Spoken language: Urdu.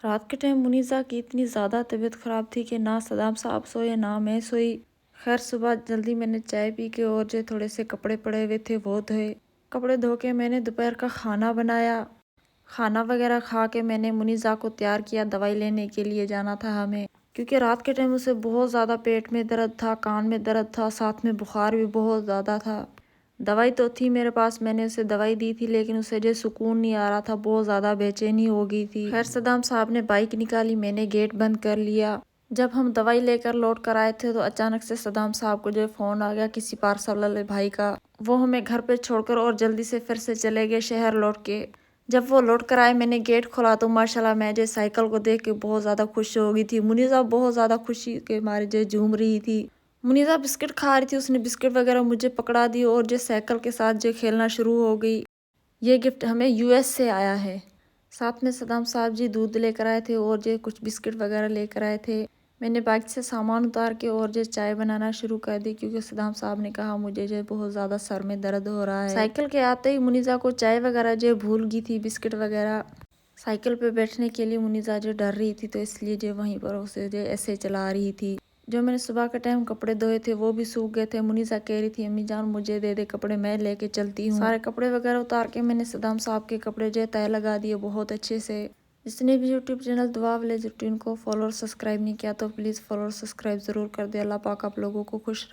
رات کے ٹائم منیزہ کی اتنی زیادہ طبیعت خراب تھی کہ نہ صدام صاحب سوئے نہ میں سوئی۔ خیر صبح جلدی میں نے چائے پی کے اور جو تھوڑے سے کپڑے پڑے ہوئے تھے وہ دھوئے۔ کپڑے دھو کے میں نے دوپہر کا کھانا بنایا۔ کھانا وغیرہ کھا کے میں نے منیزہ کو تیار کیا، دوائی لینے کے لیے جانا تھا ہمیں، کیونکہ رات کے ٹائم اسے بہت زیادہ پیٹ میں درد تھا، کان میں درد تھا، ساتھ میں بخار بھی بہت زیادہ تھا۔ دوائی تو تھی میرے پاس، میں نے اسے دوائی دی تھی، لیکن اسے جو سکون نہیں آ رہا تھا، بہت زیادہ بے چینی ہو گئی تھی۔ خیر صدام صاحب نے بائک نکالی، میں نے گیٹ بند کر لیا۔ جب ہم دوائی لے کر لوٹ کر آئے تھے تو اچانک سے صدام صاحب کو جو فون آ گیا کسی پارسل والے بھائی کا، وہ ہمیں گھر پہ چھوڑ کر اور جلدی سے پھر سے چلے گئے شہر لوٹ کے۔ جب وہ لوٹ کر آئے میں نے گیٹ کھولا تو ماشاءاللہ میں جو سائیکل کو دیکھ کے بہت زیادہ خوش ہو گئی تھی۔ منیزہ بہت زیادہ خوشی کے مارے جو جھوم رہی تھی۔ منیزہ بسکٹ کھا رہی تھی، اس نے بسکٹ وغیرہ مجھے پکڑا دی اور جو سائیکل کے ساتھ جو کھیلنا شروع ہو گئی۔ یہ گفٹ ہمیں US سے آیا ہے۔ ساتھ میں صدام صاحب جی دودھ لے کر آئے تھے اور جو کچھ بسکٹ وغیرہ لے کر آئے تھے۔ میں نے بائک سے سامان اتار کے اور جو چائے بنانا شروع کر دی، کیونکہ صدام صاحب نے کہا مجھے جو بہت زیادہ سر میں درد ہو رہا ہے۔ سائیکل کے آتے ہی منیزہ کو چائے وغیرہ جو بھول گئی تھی، بسکٹ وغیرہ۔ سائیکل پہ بیٹھنے کے لیے منیزہ جو ڈر رہی تھی، تو اس لیے جو وہیں پر اسے جو ایسے چلا رہی تھی۔ جو میں نے صبح کے ٹائم کپڑے دھوئے تھے وہ بھی سوکھ گئے تھے۔ منیزہ کہہ رہی تھی امی جان مجھے دے دے کپڑے، میں لے کے چلتی ہوں۔ سارے کپڑے وغیرہ اتار کے میں نے صدام صاحب کے کپڑے جو تہہ لگا دیے بہت اچھے سے۔ جس نے بھی YouTube چینل دعا ولیج روٹین کو فالو اور سبسکرائب نہیں کیا تو پلیز فالو اور سبسکرائب ضرور کر دے۔ اللہ پاک آپ لوگوں کو خوش رکھے۔